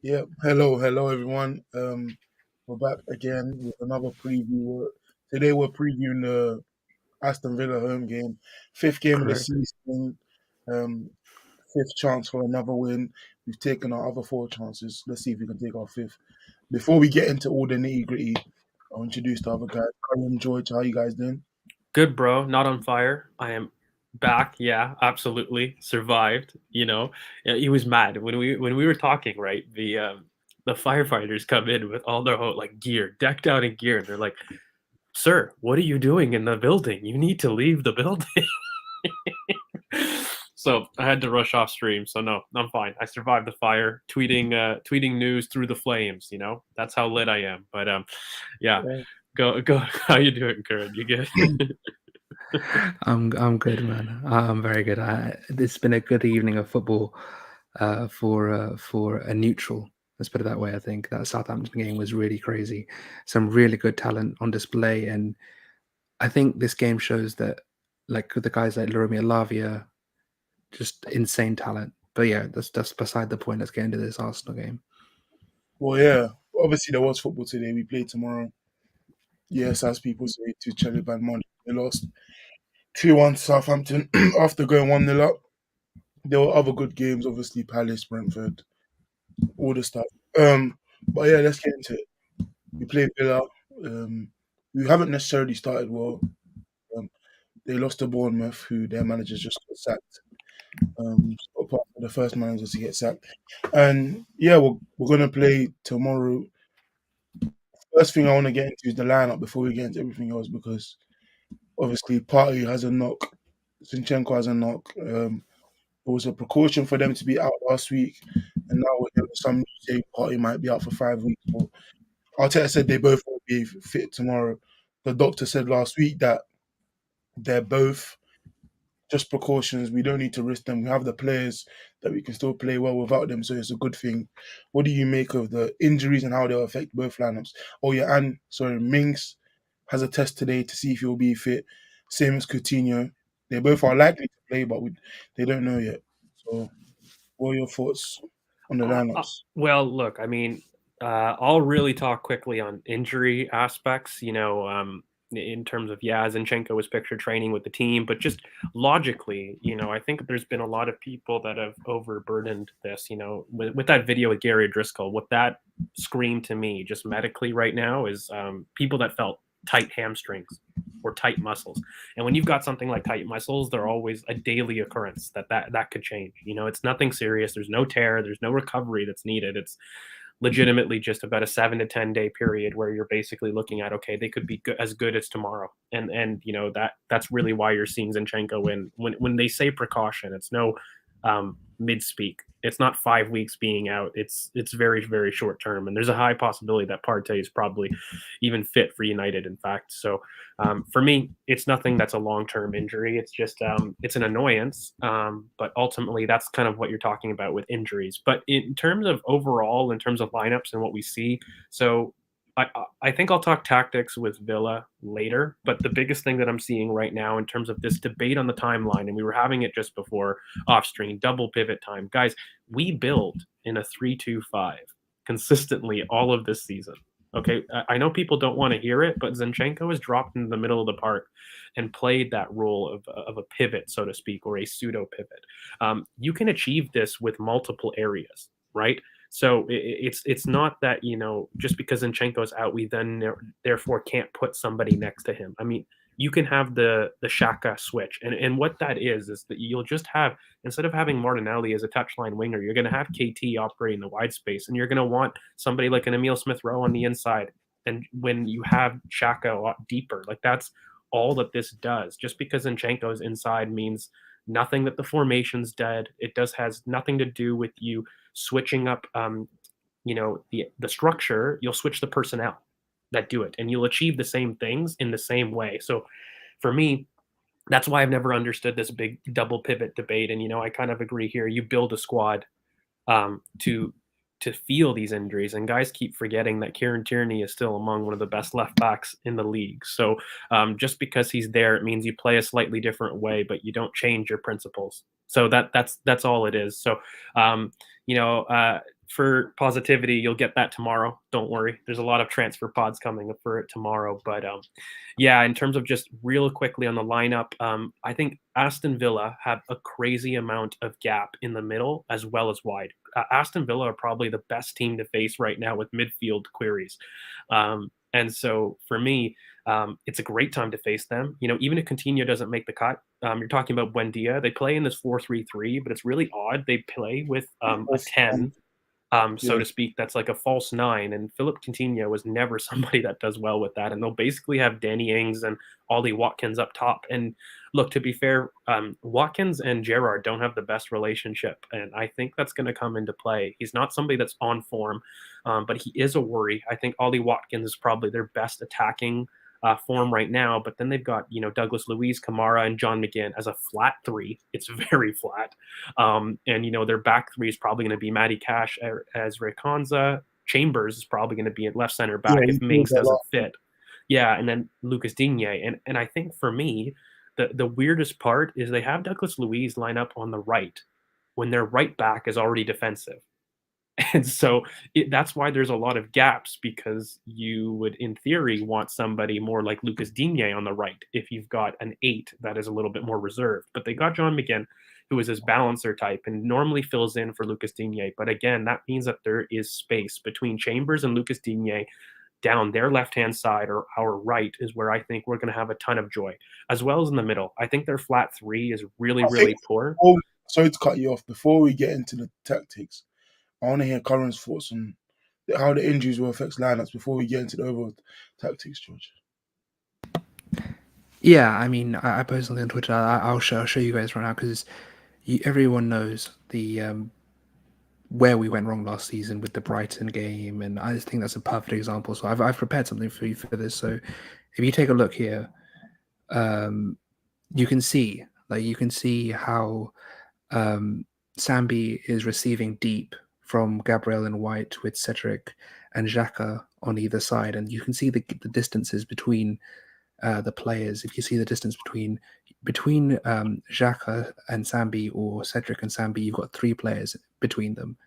Yeah, hello everyone. We're back again with another preview. Today we're previewing the Aston Villa home game, fifth game of the Correct. season, um, fifth chance for another win. We've taken our other four chances. Let's see if we can take our fifth. Before we get into all the nitty gritty, I'll introduce the other guys. Karim, George, how you guys doing? Good, bro. Not on fire. I am back. Yeah, absolutely. Survived. Yeah, he was mad when we were talking. Right, the firefighters come in with all their whole like gear, decked out in gear, and they're like, "Sir, what are you doing in the building? You need to leave the building." So I had to rush off stream. So no, I'm fine. I survived the fire. Tweeting news through the flames. That's how lit I am. But yeah. Yeah. Go. How you doing, Kurt? You good? I'm good, man. I'm very good. It's been a good evening of football for a neutral. Let's put it that way. I think that Southampton game was really crazy. Some really good talent on display, and I think this game shows that, like the guys like Loromir Lavia, just insane talent. But yeah, that's beside the point. Let's get into this Arsenal game. Well, yeah. Obviously, there was football today. We play tomorrow. Yes, as people say, to Chelsea by Monday. They lost 2-1 to Southampton after going 1-0 up. There were other good games, obviously Palace, Brentford, all the stuff. But yeah, let's get into it. We played Villa. Um, we haven't necessarily started well. Um, they lost to Bournemouth, who their managers just got sacked. Apart from the first managers to get sacked, and yeah, we're gonna play tomorrow. First thing I want to get into is the lineup before we get into everything else because obviously Party has a knock, Zinchenko has a knock. It was a precaution for them to be out last week, and now we're hearing some news saying Party might be out for 5 weeks. But Arteta said they both will be fit tomorrow. The doctor said last week that they're both just precautions. We don't need to risk them. We have the players that we can still play well without them, so it's a good thing. What do you make of the injuries and how they'll affect both lineups? Oh yeah, and sorry, Mings has a test today to see if he'll be fit. Same as Coutinho. They both are likely to play, but they don't know yet. So, what are your thoughts on the lineups? Well, look, I mean, I'll really talk quickly on injury aspects. In terms of Zinchenko was picture training with the team, but just logically, I think there's been a lot of people that have overburdened this. With that video with Gary Driscoll, what that screamed to me, just medically right now, is people that felt tight hamstrings or tight muscles. And when you've got something like tight muscles, they're always a daily occurrence that could change. It's nothing serious. There's no tear. There's no recovery that's needed. It's legitimately just about a 7 to 10 day period where you're basically looking at, okay, they could be as good as tomorrow. And that's really why you're seeing Zinchenko when they say precaution, it's no mid speak. It's not 5 weeks being out. It's very, very short term, and there's a high possibility that Partey is probably even fit for United. In fact, so for me, it's nothing that's a long term injury. It's just it's an annoyance, but ultimately that's kind of what you're talking about with injuries. But in terms of overall, in terms of lineups and what we see, so I think I'll talk tactics with Villa later, but the biggest thing that I'm seeing right now in terms of this debate on the timeline, and we were having it just before off stream, double pivot time. Guys, we build in a 3-2-5 consistently all of this season. Okay, I know people don't want to hear it, but Zinchenko has dropped into the middle of the park and played that role of a pivot, so to speak, or a pseudo pivot. You can achieve this with multiple areas, right? So it's not that just because Zinchenko's out, we then therefore can't put somebody next to him. I mean, you can have the Shaka switch, and what that is that you'll just have, instead of having Martinelli as a touchline winger, you're going to have KT operating the wide space, and you're going to want somebody like an Emil Smith Rowe on the inside. And when you have Shaka a lot deeper, like that's all that this does. Just because Zinchenko's inside means nothing that the formation's dead. It has nothing to do with you switching up the structure. You'll switch the personnel that do it, and you'll achieve the same things in the same way. So for me, that's why I've never understood this big double pivot debate. And I kind of agree here. You build a squad to feel these injuries, and guys keep forgetting that Kieran Tierney is still among one of the best left backs in the league. So just because he's there, it means you play a slightly different way, but you don't change your principles. So that's all it is. So um, you know, uh, for positivity, you'll get that tomorrow. Don't worry. There's a lot of transfer pods coming up for it tomorrow. But yeah, in terms of just real quickly on the lineup, I think Aston Villa have a crazy amount of gap in the middle as well as wide. Aston Villa are probably the best team to face right now with midfield queries. And so for me, it's a great time to face them. Even if Coutinho doesn't make the cut, you're talking about Buendia. They play in this 4-3-3, but it's really odd. They play with a 10, so to speak, that's like a false 9. And Philip Coutinho was never somebody that does well with that. And they'll basically have Danny Ings and Ollie Watkins up top. And look, to be fair, Watkins and Gerrard don't have the best relationship. And I think that's going to come into play. He's not somebody that's on form, but he is a worry. I think Ollie Watkins is probably their best attacking form right now, but then they've got Douglas Luiz, Kamara, and John McGinn as a flat 3. It's very flat, and their back 3 is probably going to be Matty Cash, Ezra Konza. Chambers is probably going to be at left center back if Mings doesn't fit. Yeah, and then Lucas Digne, and I think for me, the weirdest part is they have Douglas Luiz line up on the right when their right back is already defensive. And so that's why there's a lot of gaps, because you would, in theory, want somebody more like Lucas Digne on the right if you've got an 8 that is a little bit more reserved. But they got John McGinn, who is his balancer type and normally fills in for Lucas Digne. But again, that means that there is space between Chambers and Lucas Digne down their left-hand side, or our right, is where I think we're going to have a ton of joy, as well as in the middle. I think their flat 3 is really, really poor. Sorry to cut you off. Before we get into the tactics, I want to hear Curran's thoughts on how the injuries will affect lineups before we get into the overall tactics, George. Yeah, I mean, I posted something on Twitter. I'll show you guys right now, because everyone knows the where we went wrong last season with the Brighton game, and I just think that's a perfect example. So I've prepared something for you for this. So if you take a look here, you can see how Sambi is receiving deep from Gabriel and White, with Cedric and Xhaka on either side, and you can see the distances between the players. If you see the distance between Xhaka and Sambi, or Cedric and Sambi, you've got 3 players between them,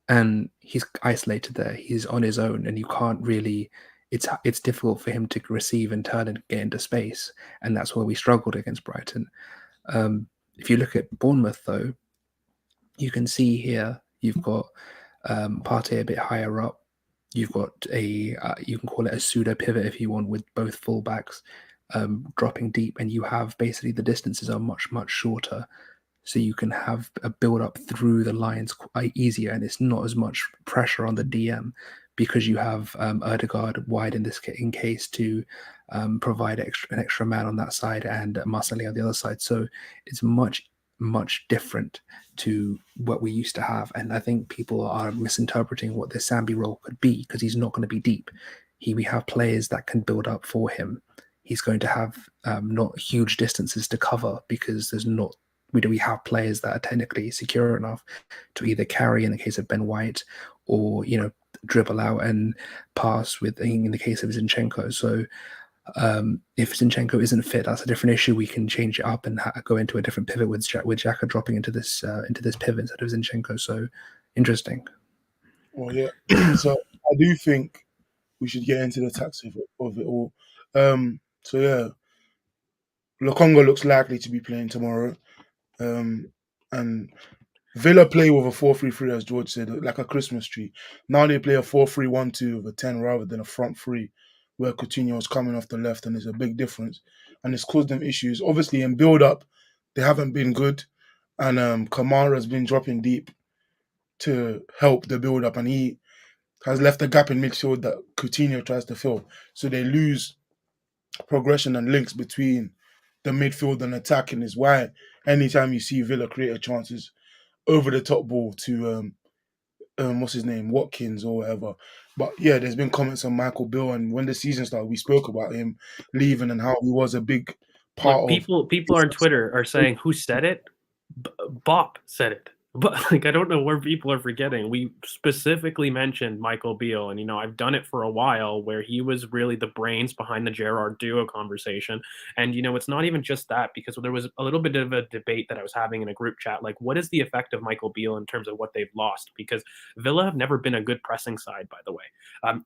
and he's isolated there. He's on his own, and you can't really. It's difficult for him to receive and turn and get into space, and that's where we struggled against Brighton. If you look at Bournemouth, though, you can see here you've got Partey a bit higher up. You've got you can call it a pseudo pivot if you want, with both fullbacks dropping deep, and you have basically the distances are much, much shorter, so you can have a build up through the lines quite easier, and it's not as much pressure on the DM, because you have Ødegaard wide in case to provide an extra man on that side, and Marcelli on the other side. So it's much, much different to what we used to have, and I think people are misinterpreting what the Sambi role could be, because he's not going to be deep. We have players that can build up for him. He's going to have not huge distances to cover, because we have players that are technically secure enough to either carry in the case of Ben White, or dribble out and pass in the case of Zinchenko. So if Zinchenko isn't fit, that's a different issue. We can change it up and go into a different pivot with Xhaka dropping into this pivot instead of Zinchenko. So interesting. Well, yeah. So I do think we should get into the tactics of it all. So yeah, Lokonga looks likely to be playing tomorrow, and Villa play with a 4-3-3, as George said, like a Christmas tree. Now they play a 4-3-1-2 with a 10 rather than a front 3, where Coutinho is coming off the left, and there's a big difference. And it's caused them issues. Obviously, in build-up, they haven't been good, and Kamara has been dropping deep to help the build-up, and he has left a gap in midfield that Coutinho tries to fill. So they lose progression and links between the midfield and attacking, is why anytime you see Villa create chances, over the top ball to what's his name, Watkins or whatever. But yeah, there's been comments on Michael Bill, and when the season started, we spoke about him leaving and how he was a big part of. People on Twitter are saying, "Who said it?" BoP said it. But, like, I don't know where people are forgetting. We specifically mentioned Michael Beale, and, I've done it for a while where he was really the brains behind the Gerrard duo conversation. And, it's not even just that, because there was a little bit of a debate that I was having in a group chat. Like, what is the effect of Michael Beale in terms of what they've lost? Because Villa have never been a good pressing side, by the way.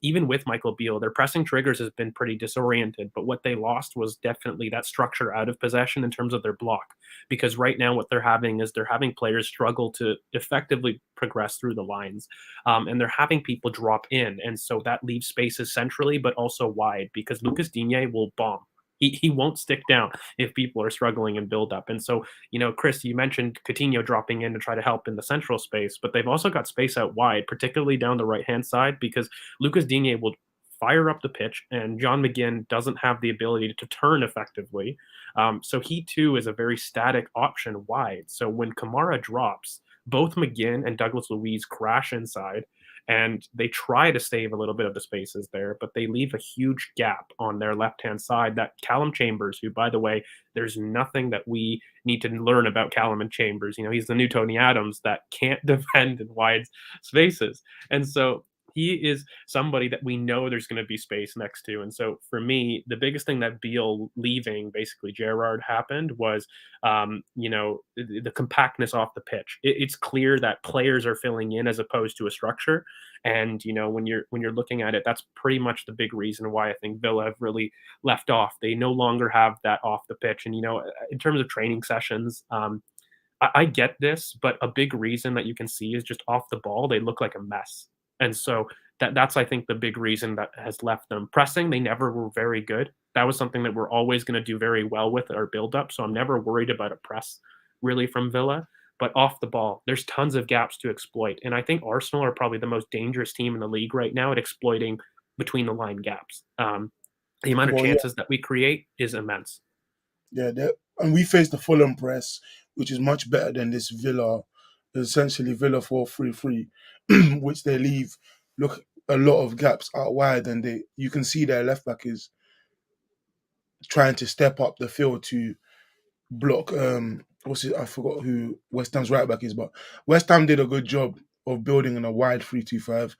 Even with Michael Beale, their pressing triggers has been pretty disoriented. But what they lost was definitely that structure out of possession in terms of their block, because right now what they're having is they're having players struggle to effectively progress through the lines, and they're having people drop in, and so that leaves spaces centrally but also wide, because Lucas Digne will bomb. He won't stick down if people are struggling in build up. And so, Chris, you mentioned Coutinho dropping in to try to help in the central space, but they've also got space out wide, particularly down the right hand side, because Lucas Digne will fire up the pitch, and John McGinn doesn't have the ability to turn effectively. So he too is a very static option wide. So when Kamara drops, both McGinn and Douglas Luiz crash inside, and they try to save a little bit of the spaces there, but they leave a huge gap on their left-hand side that Callum Chambers, who, by the way, there's nothing that we need to learn about Callum and Chambers. He's the new Tony Adams that can't defend in wide spaces. And so he is somebody that we know there's going to be space next to. And so for me, the biggest thing that Beale leaving basically Gerrard happened was, the compactness off the pitch. It's clear that players are filling in as opposed to a structure. And, when you're looking at it, that's pretty much the big reason why I think Villa have really left off. They no longer have that off the pitch. And, in terms of training sessions, I get this, but a big reason that you can see is just off the ball, they look like a mess. And so that's I think the big reason that has left them. Pressing, they never were very good. That was something that we're always going to do very well with our build up. So I'm never worried about a press really from Villa. But off the ball, there's tons of gaps to exploit. And I think Arsenal are probably the most dangerous team in the league right now at exploiting between the line gaps. The amount of chances that we create is immense. Yeah, and we face the Fulham press, which is much better than this Villa, essentially Villa 4-3-3, which they leave a lot of gaps out wide, and you can see their left back is trying to step up the field to block. I forgot who West Ham's right back is, but West Ham did a good job of building in a wide 3-2-5,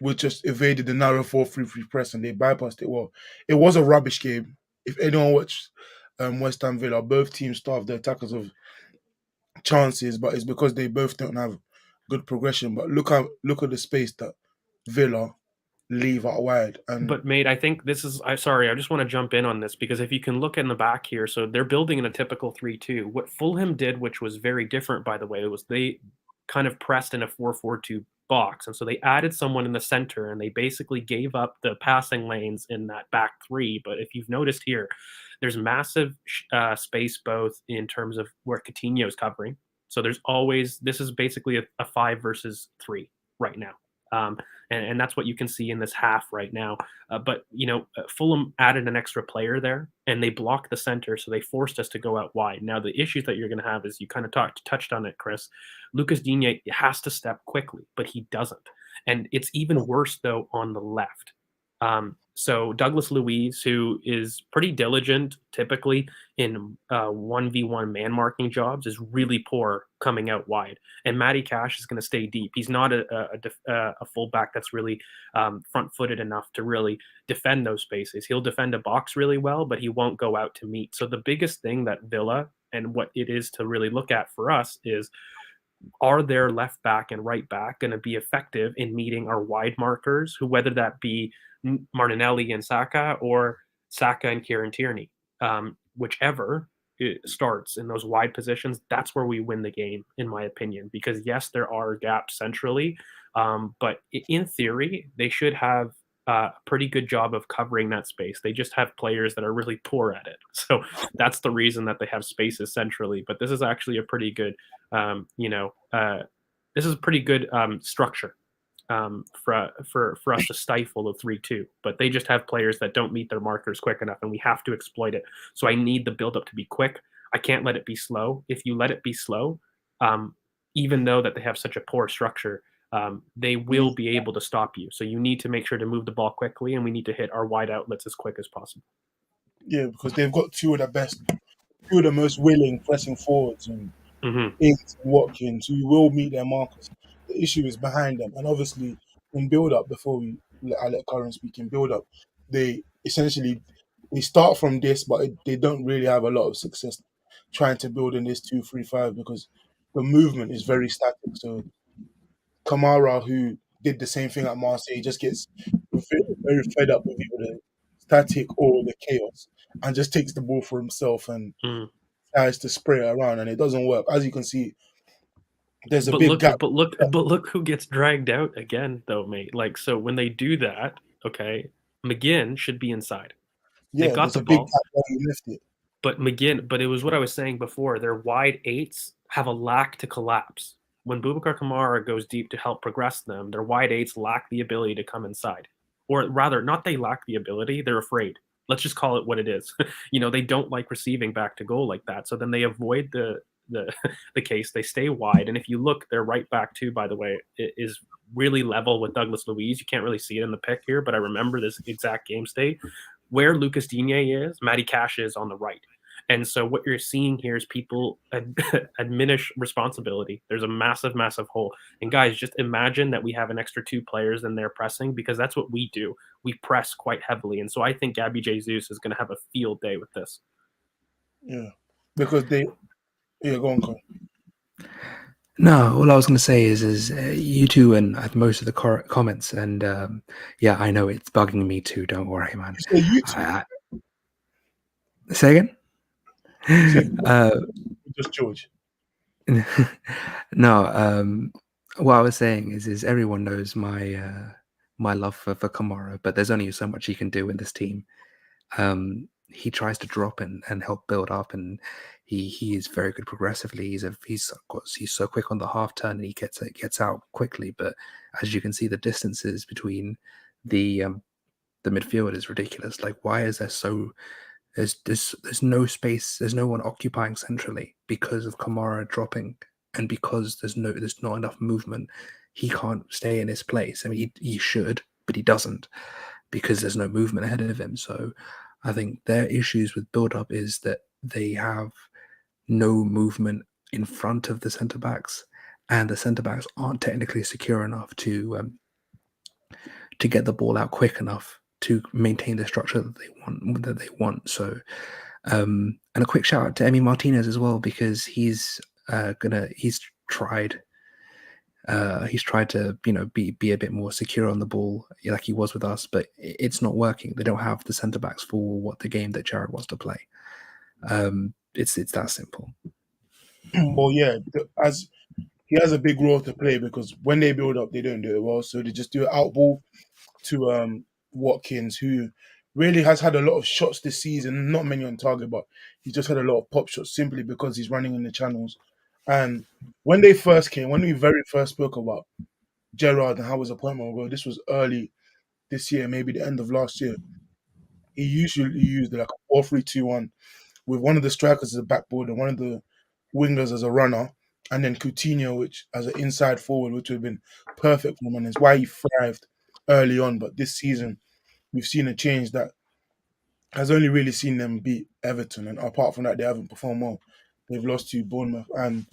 which just evaded the narrow 4-3-3 press, and they bypassed it well. It was a rubbish game. If anyone watched West Ham Villa, both teams starved the attackers of chances, but it's because they both don't have good progression. But look at the space that Villa leave out wide. But mate, I think I just want to jump in on this, because if you can look in the back here, so they're building in a typical 3-2. What Fulham did, which was very different, by the way, was they kind of pressed in a 4-4-2 box. And so they added someone in the center, and they basically gave up the passing lanes in that back three. But if you've noticed here, there's massive space both in terms of where Coutinho is covering. So this is basically a 5 versus 3 right now. And that's what you can see in this half right now. But Fulham added an extra player there, and they blocked the center, so they forced us to go out wide. Now, the issues that you're going to have is, you kind of touched on it, Chris. Lucas Digne has to step quickly, but he doesn't. And it's even worse, though, on the left. So Douglas Luiz, who is pretty diligent typically in 1v1 man marking jobs, is really poor coming out wide. And Matty Cash is going to stay deep. He's not a fullback that's really front-footed enough to really defend those spaces. He'll defend a box really well, but he won't go out to meet. So the biggest thing that Villa, and what it is to really look at for us, is, are their left back and right back going to be effective in meeting our wide markers, who, whether that be Martinelli and Saka, or Saka and Kieran Tierney, whichever starts in those wide positions, that's where we win the game, in my opinion. Because yes, there are gaps centrally, but in theory, they should have a pretty good job of covering that space. They just have players that are really poor at it. So that's the reason that they have spaces centrally. But this is actually a pretty good, this is a pretty good structure for us to stifle the 3-2. But they just have players that don't meet their markers quick enough, and we have to exploit it. So I need the buildup to be quick. I can't let it be slow. If you let it be slow, even though that they have such a poor structure, they will be able to stop you. So you need to make sure to move the ball quickly, and we need to hit our wide outlets as quick as possible. Yeah, because they've got two of the most willing pressing forwards, and Ings and Watkins, who will meet their markers. The issue is behind them, and obviously in build up, before I let Curran speak, in build up, they essentially they start from this, but they don't really have a lot of success trying to build in this 2-3-5 because the movement is very static. So Kamara, who did the same thing at Marseille, just gets very fed up with either the static or the chaos, and just takes the ball for himself and Mm. tries to spray it around, and it doesn't work. As you can see, there's a But big gap. look who gets dragged out again, though, mate. Like, so when they do that, okay, McGinn should be inside. They've Yeah, got there's the a big ball, gap where you left it. but McGinn. But it was what I was saying before. Their wide eights have a lack to collapse. When Boubacar Kamara goes deep to help progress them, their wide eights lack the ability to come inside, or rather, not they lack the ability. They're afraid. Let's just call it what it is. They don't like receiving back to goal like that. So then they avoid the the case. They stay wide, and if you look, their right back too, by the way, is really level with Douglas Luiz. You can't really see it in the pick here, but I remember this exact game state where Lucas Digne is. Matty Cash is on the right. And so what you're seeing here is people diminish responsibility. There's a massive, massive hole. And guys, just imagine that we have an extra 2 players in there pressing, because that's what we do. We press quite heavily. And so I think Gabby Jesus is going to have a field day with this. Yeah, because go on, Con. No, all I was going to say is you two and most of the comments, and yeah, I know it's bugging me too. Don't worry, man. You say you two? Say again? You say just George? No, what I was saying is everyone knows my love for Kamara, but there's only so much he can do in this team. He tries to drop and help build up, and he is very good progressively. He's so quick on the half turn, and he gets out quickly. But as you can see, the distances between the midfield is ridiculous. Like, why is there so there's no space, there's no one occupying centrally because of Kamara dropping, and because there's not enough movement. He can't stay in his place. I mean, he should, but he doesn't, because there's no movement ahead of him. So I think their issues with build-up is that they have no movement in front of the centre-backs, and the centre-backs aren't technically secure enough to get the ball out quick enough to maintain the structure that they want. So, and a quick shout out to Emi Martinez as well, because he's tried to be a bit more secure on the ball, like he was with us, but it's not working. They don't have the centre backs for what the game that Jared wants to play. It's that simple. Well, yeah, as he has a big role to play, because when they build up, they don't do it well. So they just do it out ball to Watkins, who really has had a lot of shots this season, not many on target, but he's just had a lot of pop shots simply because he's running in the channels. And when we very first spoke about Gerrard and how his appointment will go, this was early this year, maybe the end of last year. He usually used like a 4-3-2-1 with one of the strikers as a backboard and one of the wingers as a runner, and then Coutinho, which as an inside forward, which would have been perfect for him, and it's why he thrived early on. But this season, we've seen a change that has only really seen them beat Everton, and apart from that, they haven't performed well. They've lost to Bournemouth and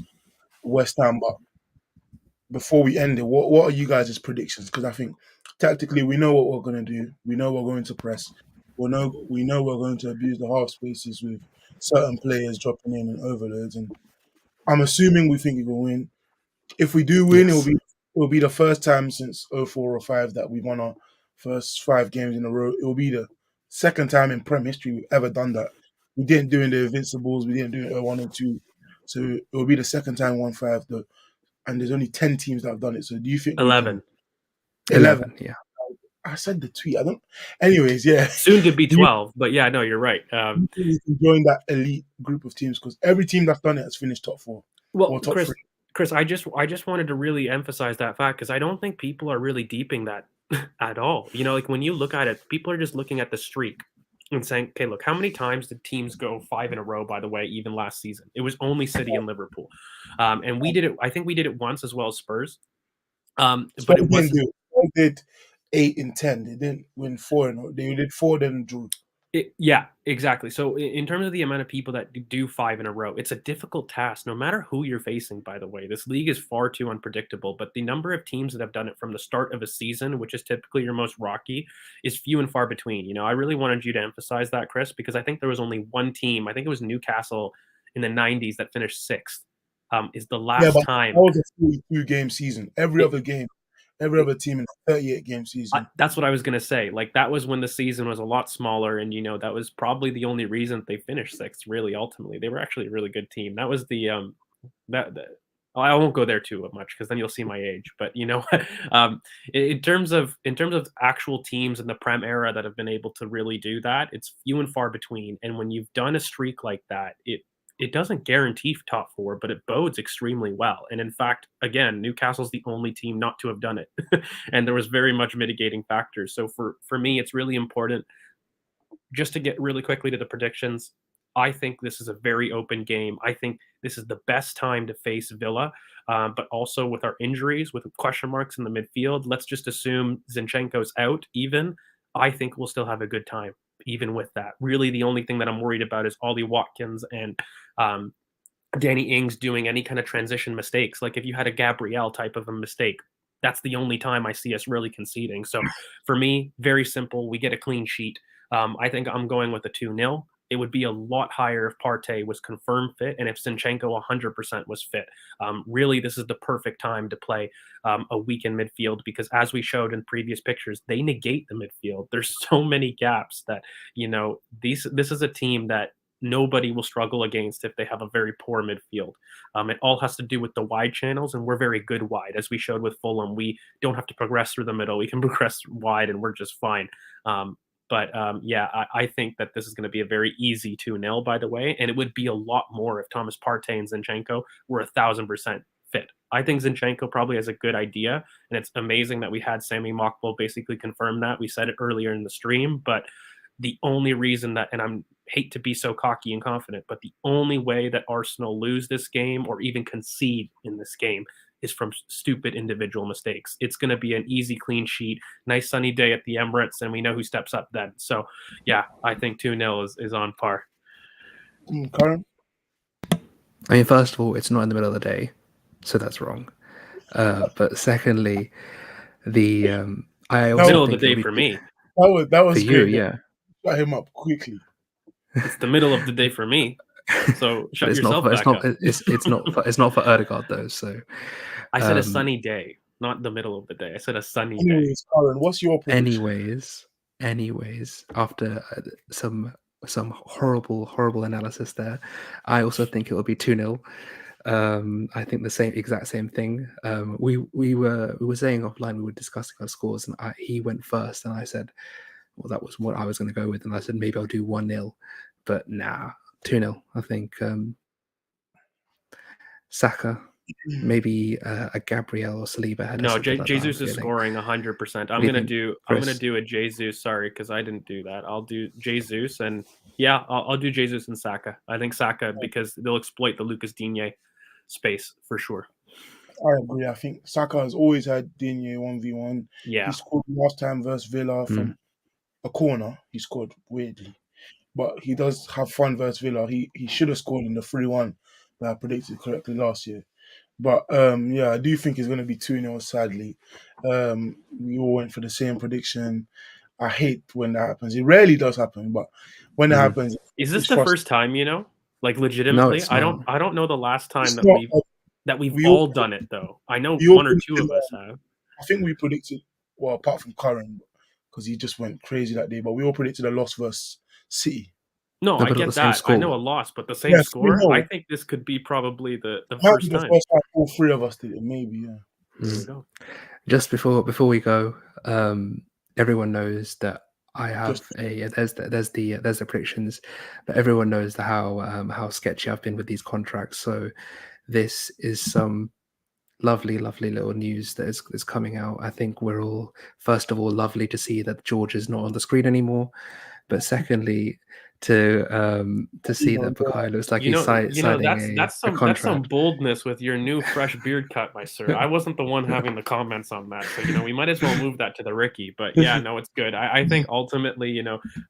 West Ham. But before we end it, what are you guys' predictions? Because I think tactically we know what we're going to do. We know we're going to press. We know we're going to abuse the half spaces with certain players dropping in and overloads. And I'm assuming we think we will win. If we do win, Yes. it'll be the first time since 04 or 05 that we've won our first 5 games in a row. It will be the second time in Prem history we've ever done that. We didn't do it in the Invincibles. We didn't do it 1 or 2. So it will be the second time 1-5. And there's only 10 teams that have done it. So do you think 11. We can 11? Yeah. I said the tweet. I don't. Anyways, yeah. Soon to be 12, but yeah, no, you're right. We can join that elite group of teams, because every team that's done it has finished top 4 or top 3. Chris, I just wanted to really emphasize that fact, because I don't think people are really deeping that at all. Like when you look at it, people are just looking at the streak and saying, okay, look, how many times did teams go 5 in a row, by the way, even last season? It was only City and Liverpool. And we did it. I think we did it once as well as Spurs. But it wasn't. They did 8 in 10. They didn't win 4. They did 4, then drew. Yeah, exactly. So in terms of the amount of people that do 5 in a row, it's a difficult task no matter who you're facing, by the way. This league is far too unpredictable, but the number of teams that have done it from the start of a season, which is typically your most rocky, is few and far between. I really wanted you to emphasize that, Chris, because I think there was only one team, I think it was Newcastle in the 90s that finished 6th. Is the Yeah, last but that time was a 42 game season. Every it, other game, every other team in a 38 game season. that's what I was gonna say. Like that was when the season was a lot smaller, and that was probably the only reason they finished 6th. Really, ultimately, they were actually a really good team. That was the that I won't go there too much because then you'll see my age. But in terms of actual teams in the Prem era that have been able to really do that, it's few and far between. And when you've done a streak like that, it doesn't guarantee top 4, but it bodes extremely well. And in fact, again, Newcastle's the only team not to have done it, and there was very much mitigating factors. So for me, it's really important just to get really quickly to the predictions. I think this is a very open game. I think this is the best time to face Villa, but also with our injuries, with question marks in the midfield, let's just assume Zinchenko's out even. I think we'll still have a good time, even with that. Really, the only thing that I'm worried about is Ollie Watkins and um, Danny Ings doing any kind of transition mistakes. Like if you had a Gabrielle type of a mistake, that's the only time I see us really conceding. So for me, very simple. We get a clean sheet. I think I'm going with a 2-0. It would be a lot higher if Partey was confirmed fit and if Zinchenko 100% was fit. Really, this is the perfect time to play a weakened midfield because, as we showed in previous pictures, they negate the midfield. There's so many gaps that this is a team that nobody will struggle against if they have a very poor midfield. It all has to do with the wide channels, and we're very good wide, as we showed with Fulham. We don't have to progress through the middle; we can progress wide, and we're just fine. But I think that this is going to be a very easy 2-0, by the way, and it would be a lot more if Thomas Partey and Zinchenko were 1,000% fit. I think Zinchenko probably has a good idea, and it's amazing that we had Sammy Mockball basically confirm that. We said it earlier in the stream, but the only reason that, and I'm hate to be so cocky and confident, but the only way that Arsenal lose this game or even concede in this game is from stupid individual mistakes. It's going to be an easy clean sheet, nice sunny day at the Emirates, and we know who steps up then. So, yeah, I think 2-0 is on par. Karen? I mean, first of all, it's not in the middle of the day, so that's wrong. But secondly, I also middle of the think day for me. That was for you, great. yeah. Shut him up quickly. It's the middle of the day for me. So shut It's yourself not. back up. It's not for Erdegaard though. So I said a sunny day, not the middle of the day. I said a sunny day. Anyways, Karen, what's your prediction? anyways, after some horrible analysis there, I also think it will be 2-0. I think the exact same thing. We were saying offline, we were discussing our scores, and he went first, and I said, well, that was what I was going to go with, and I said maybe I'll do 1-0, but nah, 2-0. I think Saka, maybe a Gabriel or Saliba had. No, Jesus is scoring 100%. I'm gonna do a Jesus. Sorry, because I didn't do that. I'll do Jesus, and yeah, I'll do Jesus and Saka. I think Saka because they'll exploit the Lucas Digne space for sure. I agree. I think Saka has always had Digne 1v1. Yeah, He scored last time versus Villa from a corner. He scored weirdly, but he does have fun versus Villa. He should have scored in the 3-1 that I predicted correctly last year. But yeah, I do think it's going to be 2-0, sadly. We all went for the same prediction. I hate when that happens. It rarely does happen, but when it happens, is this it's the first time? Like legitimately, it's I not. don't know the last time It's that not, we've we all done it though. I know we all one or two predicted of us have. I think we predicted, well, apart from Curran, because he just went crazy that day, but we all predicted a loss versus City. No, No, I but at get the same that. I score. know a loss, but the same Yes, we score. know. I think this could be probably the Might first be the time. first time all three of us did it, maybe, yeah. There we go. Just before we go, everyone knows that I have there's the predictions, but everyone knows how sketchy I've been with these contracts. So this is some lovely little news that is coming out. I think we're all, first of all, lovely to see that George is not on the screen anymore, but secondly, to see that Bukayo looks like he's signing that's a some contract. boldness with your new fresh beard cut, my sir. I wasn't the one having the comments on that, so we might as well move that to the Ricky. But yeah, no, it's good. I think ultimately,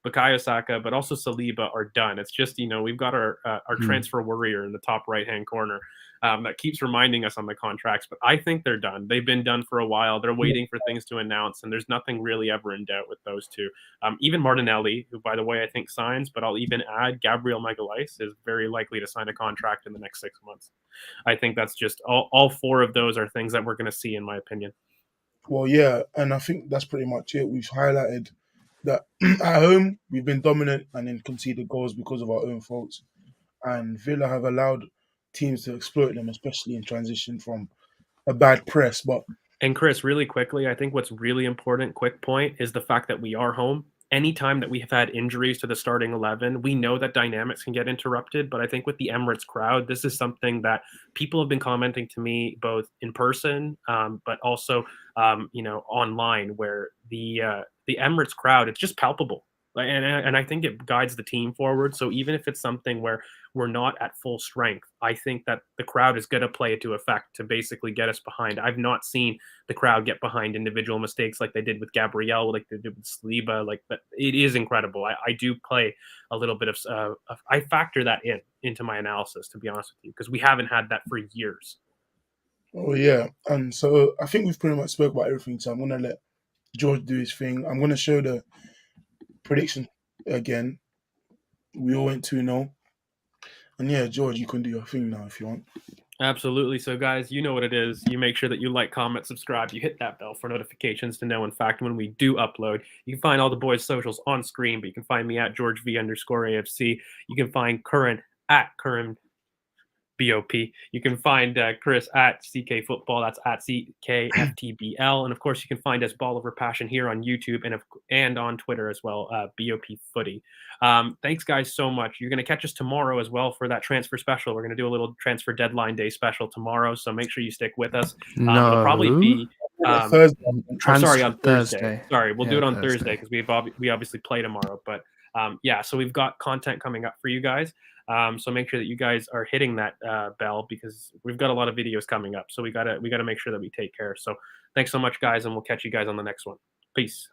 Bukayo Saka, but also Saliba are done. It's just we've got our transfer warrior in the top right hand corner. That keeps reminding us on the contracts, but I think they're done. They've been done for a while. They're waiting for things to announce, and there's nothing really ever in doubt with those two. Even Martinelli, who, by the way, I think signs, but I'll even add Gabriel Magalhaes is very likely to sign a contract in the next 6 months. I think that's just all four of those are things that we're going to see, in my opinion. Well, yeah, and I think that's pretty much it. We've highlighted that at home we've been dominant and then conceded goals because of our own faults. And Villa have allowed teams to exploit them, especially in transition from a bad press. But And Chris, really quickly, I think what's really important, quick point, is the fact that we are home. Anytime that we have had injuries to the starting 11, we know that dynamics can get interrupted. But I think with the Emirates crowd, this is something that people have been commenting to me both in person, but also online, where the Emirates crowd, it's just palpable. And I think it guides the team forward. So even if it's something where we're not at full strength, I think that the crowd is going to play it to effect to basically get us behind. I've not seen the crowd get behind individual mistakes like they did with Gabriel, like they did with Saliba. Like that, it is incredible. I do play a little bit of I factor that into my analysis, to be honest with you, because we haven't had that for years. oh yeah, and so I think we've pretty much spoke about everything. So I'm gonna let George do his thing. I'm gonna show the prediction again. We all went 2-0. And yeah, George, you can do your thing now if you want. Absolutely. So, guys, you know what it is. You make sure that you like, comment, subscribe. You hit that bell for notifications to know, in fact, when we do upload. You can find all the boys' socials on screen, but you can find me at GeorgeV_AFC. You can find Curran at Curran BoP. You can find Chris at CK Football. That's at CKFTBL. And of course, you can find us Ball Over Passion here on YouTube and on Twitter as well, BoP Footy. Thanks, guys, so much. You're going to catch us tomorrow as well for that transfer special. We're going to do a little transfer deadline day special tomorrow, so make sure you stick with us. It'll probably be Thursday. on Thursday. Sorry, we'll do it on Thursday. Thursday because we obviously play tomorrow. But so we've got content coming up for you guys. So make sure that you guys are hitting that bell because we've got a lot of videos coming up. So we gotta make sure that we take care. So thanks so much, guys, and we'll catch you guys on the next one. Peace.